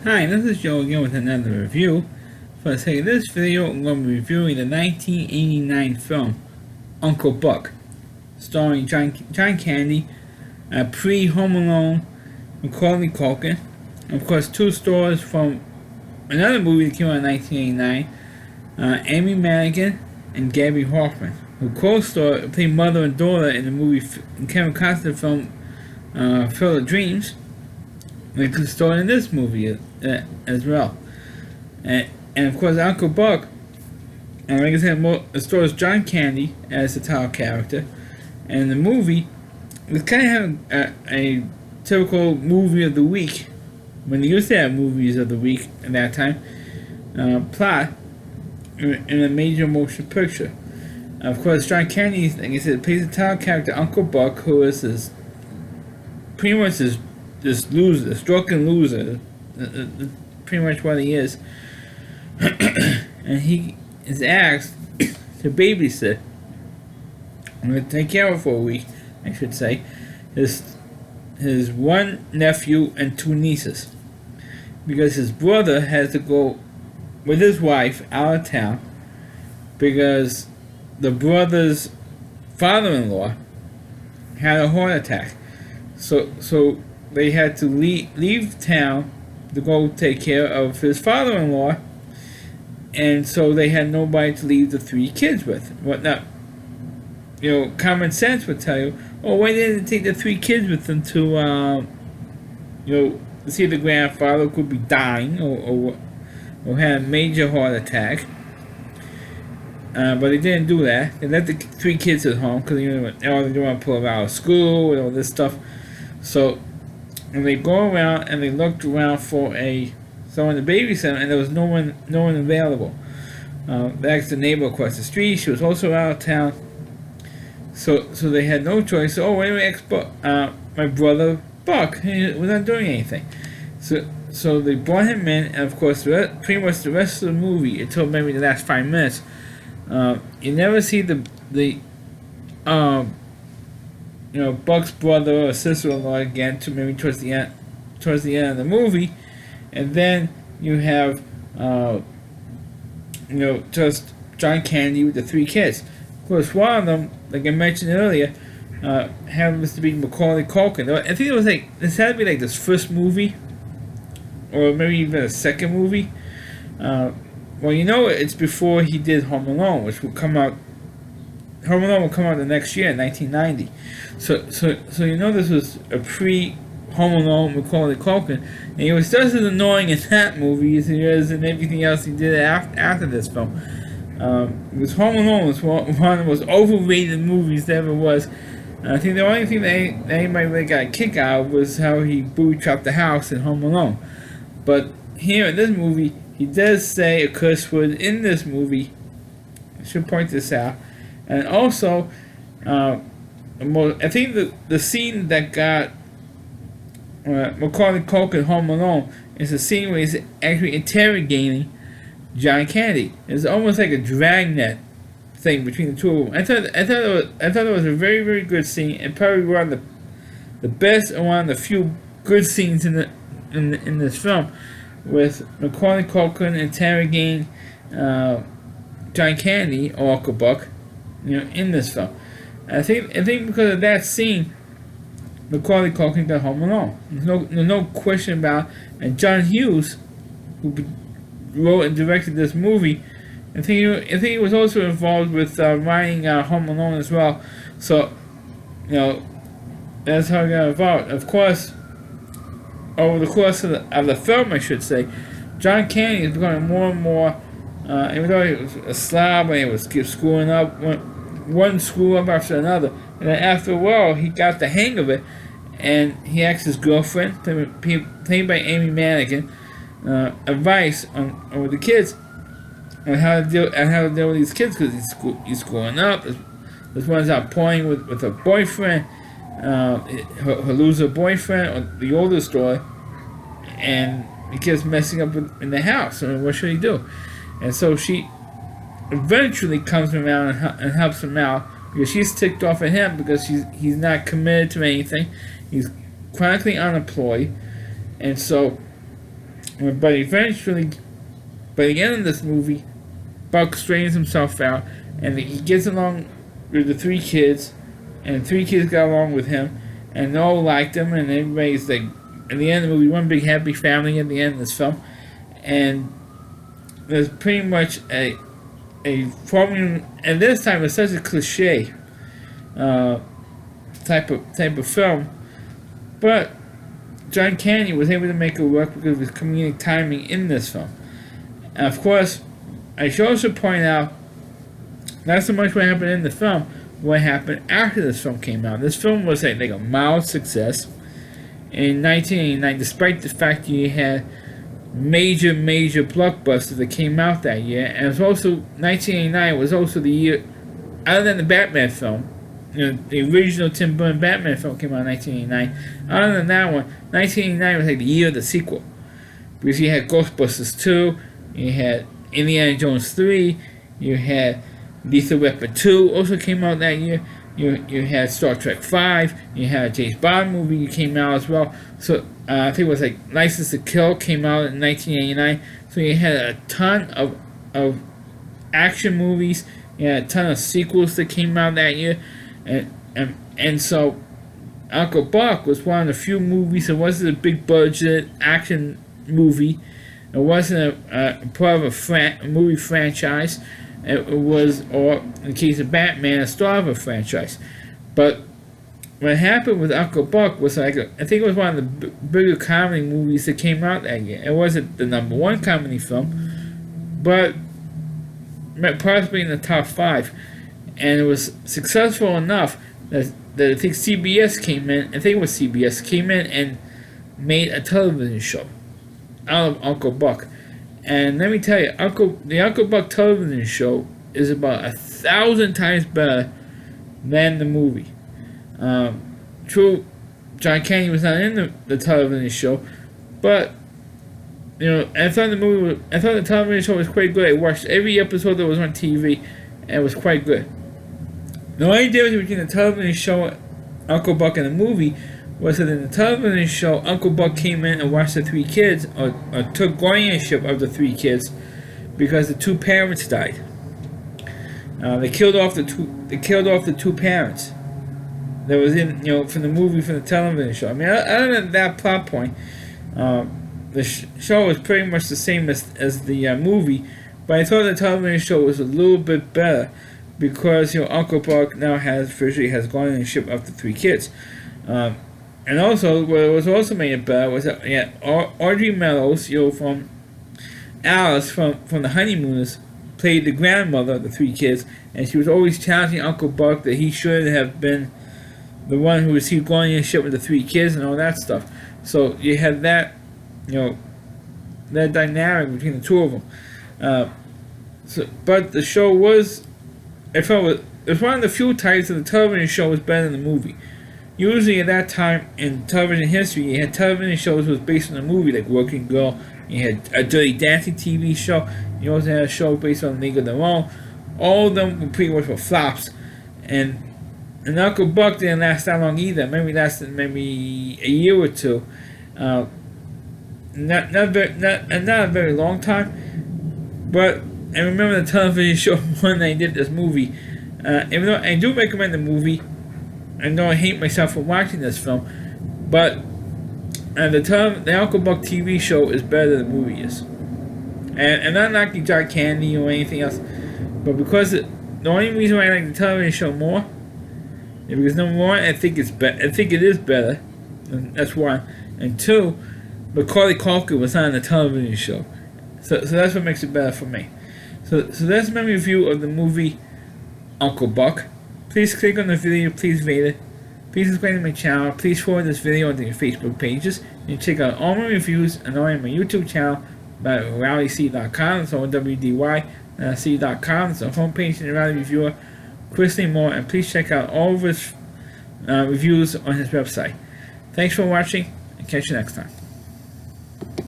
Hi, this is Joe again with another review. For the sake of this video, I'm going to be reviewing the 1989 film Uncle Buck, starring John Candy, pre-Home Alone, Macaulay Culkin, and of course two stars from another movie that came out in 1989, Amy Madigan and Gabby Hoffman, who co-starred, played mother and daughter in the movie Kevin Costner film Field of Dreams. They could star in this movie as well. And of course, Uncle Buck, like I said, it stars John Candy as the title character. And the movie was kind of a typical movie of the week, when they used to have movies of the week at that time, plot in a major motion picture. Of course, John Candy, like I said, plays the title character Uncle Buck, who is pretty much this loser, this drunken loser, pretty much what he is. And he is asked to babysit. I'm going to take care of for a week, I should say. His one nephew and two nieces, because his brother has to go with his wife out of town because the brother's father-in-law had a heart attack. So they had to leave town to go take care of his father-in-law, and so they had nobody to leave the three kids with. Whatnot, common sense would tell you, oh, why didn't they take the three kids with them to, to see the grandfather could be dying or had a major heart attack. But they didn't do that. They let the three kids at home because they didn't want to pull them out of school and all this stuff. So, and they go around and they looked around for someone to babysit, and there was no one available. They asked the neighbor across the street. She was also out of town. So they had no choice. So, why don't we ask my brother Buck? He was not doing anything. So they brought him in, and of course, pretty much the rest of the movie, until maybe the last 5 minutes, you never see the Buck's brother or sister-in-law again, to maybe towards the end of the movie, and then you have just John Candy with the three kids. Of course, one of them, like I mentioned earlier, happens to be Macaulay Culkin. I think this had to be like this first movie, or maybe even a second movie. Well, it's before he did Home Alone, which will come out. Home Alone will come out the next year, 1990. So this was a pre-Home Alone Macaulay Culkin, and he was just as annoying in that movie as he is in everything else he did after this film. Because Home Alone was one of the most overrated movies there ever was. I think the only thing that anybody really got a kick out of was how he booby-trapped the house in Home Alone. But here in this movie, he does say a curse word in this movie. I should point this out. And also, I think the scene that got Macaulay Culkin Home Alone is the scene where he's actually interrogating John Candy. It's almost like a dragnet thing between the two of them. I thought it was a very, very good scene, and probably one of the best and one of the few good scenes in this film, with Macaulay Culkin interrogating John Candy or Uncle Buck, in this film. I think because of that scene, Macaulay Culkin got Home Alone. There's no question about it. And John Hughes, who wrote and directed this movie, I think he was also involved with writing Home Alone as well. So, that's how he got involved. Of course, over the course of the film, I should say, John Candy is becoming more and more, even though he was a slob and he was screwing up, one screw up after another, and then after a while, he got the hang of it, and he asked his girlfriend, played by Amy Madigan, advice on with the kids, on how to deal with these kids, because he's screwing up. This one's out pouring with her boyfriend, her loser boyfriend, or the oldest daughter, and he keeps messing up in the house. So what should he do? And so she eventually comes around and helps him out, because she's ticked off at him because he's not committed to anything. He's chronically unemployed, and so But eventually, by the end of this movie, Buck straightens himself out, and he gets along with the three kids, and the three kids got along with him, and they all liked him, and everybody's like, at the end of the movie, one big happy family at the end of this film, and there's pretty much a formula, and this time it's such a cliche type of film, but John Candy was able to make it work because of his comedic timing in this film. And of course, I should also point out not so much what happened in the film, what happened after this film came out. This film was like a mild success in 1989, despite the fact that you had major blockbusters that came out that year. And it was also 1989 was also the year, other than the Batman film, the original Tim Burton Batman film came out in 1989. Other than that one, 1989 was like the year of the sequel, because you had Ghostbusters 2, you had Indiana Jones 3, you had Lethal Weapon 2 also came out that year. You had Star Trek 5, you had a James Bond movie that came out as well. So I think it was like License to Kill came out in 1989. So you had a ton of action movies. You had a ton of sequels that came out that year, and so Uncle Buck was one of the few movies that wasn't a big budget action movie. It wasn't a part of a movie franchise. It was, or in the case of Batman, a star of a franchise. But what happened with Uncle Buck was I think it was one of the bigger comedy movies that came out that year. It wasn't the #1 comedy film, but possibly in the top 5. And it was successful enough that I think CBS came in, came in and made a television show out of Uncle Buck. And let me tell you, the Uncle Buck television show is about 1,000 times better than the movie. True, John Candy was not in the television show, but I thought the television show was quite good. I watched every episode that was on TV, and it was quite good. The only difference between the television show Uncle Buck and the movie was that in the television show, Uncle Buck came in and watched the three kids, or took guardianship of the three kids, because the two parents died. They killed off the two parents. That was in from the movie, from the television show. I mean, other than that plot point, the show was pretty much the same as the movie, but I thought the television show was a little bit better because Uncle Buck now officially has guardianship of the three kids. And also, what was also made it better was that Audrey Mellows, from Alice from the Honeymooners, played the grandmother of the three kids, and she was always challenging Uncle Buck that he should have been the one who received guardianship with the three kids and all that stuff. So you had that, that dynamic between the two of them. But the show was, it was one of the few times that the television show was better than the movie. Usually at that time in television history, you had television shows that was based on a movie, like Working Girl. You had a Dirty Dancing TV show. You also had a show based on League of Their Own. All of them were pretty much flops. And Uncle Buck didn't last that long either. Maybe lasted a year or two. Not a very long time. But I remember the television show when they did this movie. Even though I do recommend the movie, I know I hate myself for watching this film, but the Uncle Buck TV show is better than the movie is. And not knocking John Candy or anything else, but because the only reason why I like the television show more is because #1, I think it is better, and that's one. And 2, Macaulay Culkin was on the television show, so that's what makes it better for me. So that's my review of the movie Uncle Buck. Please click on the video, please rate it, please subscribe to my channel, please forward this video onto your Facebook pages, and check out all my reviews and all my YouTube channel by rallyc.com, so WDY.com, it's a homepage and a rally reviewer, Chris Lee Moore, and please check out all of his reviews on his website. Thanks for watching, and catch you next time.